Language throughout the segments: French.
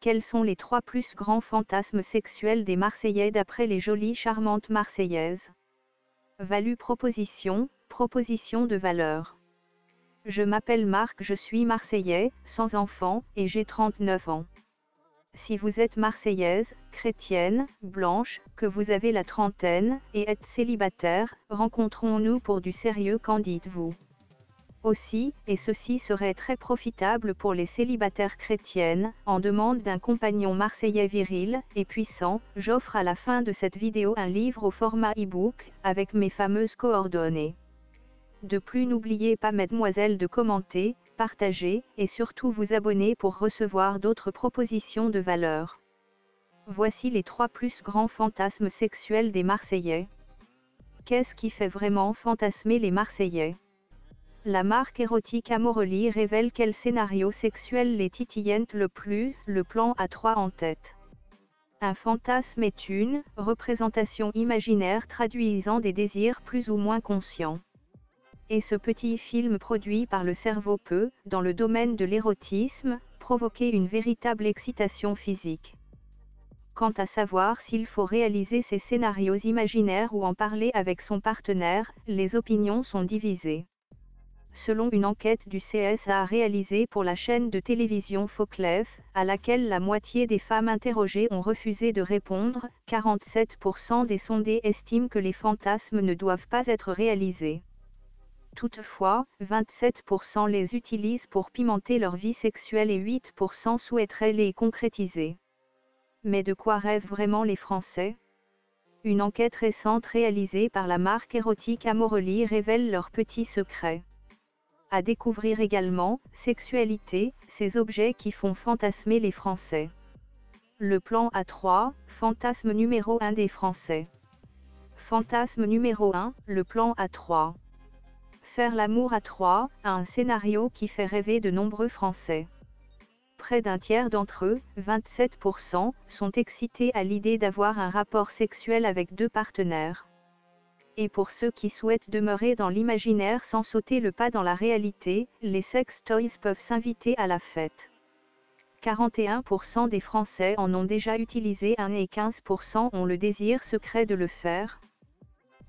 Quels sont les 3 plus grands fantasmes sexuels des Marseillais d'après les jolies charmantes Marseillaises? Value proposition, proposition de valeur. Je m'appelle Marc, je suis Marseillais, sans enfant, et j'ai 39 ans. Si vous êtes Marseillaise, chrétienne, blanche, que vous avez la trentaine, et êtes célibataire, rencontrons-nous pour du sérieux, qu'en dites-vous? Aussi, et ceci serait très profitable pour les célibataires chrétiennes, en demande d'un compagnon marseillais viril et puissant, j'offre à la fin de cette vidéo un livre au format e-book, avec mes fameuses coordonnées. De plus, n'oubliez pas mademoiselle de commenter, partager, et surtout vous abonner pour recevoir d'autres propositions de valeur. Voici les 3 plus grands fantasmes sexuels des Marseillais. Qu'est-ce qui fait vraiment fantasmer les Marseillais? La marque érotique Amorelie révèle quel scénario sexuel les titillent le plus, le plan A3 en tête. Un fantasme est une représentation imaginaire traduisant des désirs plus ou moins conscients. Et ce petit film produit par le cerveau peut, dans le domaine de l'érotisme, provoquer une véritable excitation physique. Quant à savoir s'il faut réaliser ces scénarios imaginaires ou en parler avec son partenaire, les opinions sont divisées. Selon une enquête du CSA réalisée pour la chaîne de télévision Foclef, à laquelle la moitié des femmes interrogées ont refusé de répondre, 47% des sondés estiment que les fantasmes ne doivent pas être réalisés. Toutefois, 27% les utilisent pour pimenter leur vie sexuelle et 8% souhaiteraient les concrétiser. Mais de quoi rêvent vraiment les Français? Une enquête récente réalisée par la marque érotique Amorelie révèle leurs petits secrets. À découvrir également, sexualité, ces objets qui font fantasmer les Français. Le plan A3, fantasme numéro 1 des Français. Fantasme numéro 1, le plan A3. Faire l'amour à 3, un scénario qui fait rêver de nombreux Français. Près d'un tiers d'entre eux, 27%, sont excités à l'idée d'avoir un rapport sexuel avec 2 partenaires. Et pour ceux qui souhaitent demeurer dans l'imaginaire sans sauter le pas dans la réalité, les sex toys peuvent s'inviter à la fête. 41% des Français en ont déjà utilisé un et 15% ont le désir secret de le faire.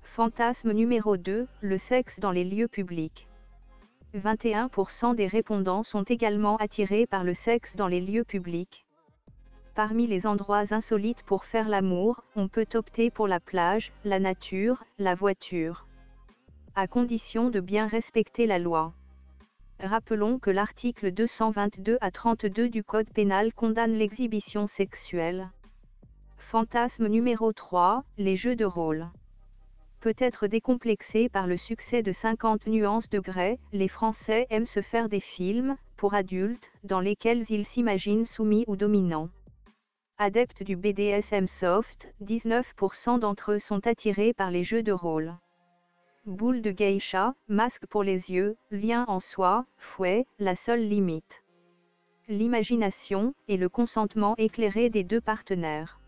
Fantasme numéro 2, le sexe dans les lieux publics. 21% des répondants sont également attirés par le sexe dans les lieux publics. Parmi les endroits insolites pour faire l'amour, on peut opter pour la plage, la nature, la voiture. À condition de bien respecter la loi. Rappelons que l'article 222 à 32 du Code pénal condamne l'exhibition sexuelle. Fantasme numéro 3, les jeux de rôle. Peut-être décomplexés par le succès de 50 nuances de Grey, les Français aiment se faire des films, pour adultes, dans lesquels ils s'imaginent soumis ou dominants. Adeptes du BDSM soft, 19% d'entre eux sont attirés par les jeux de rôle. Boule de geisha, masque pour les yeux, lien en soi, fouet, la seule limite. L'imagination, et le consentement éclairé des 2 partenaires.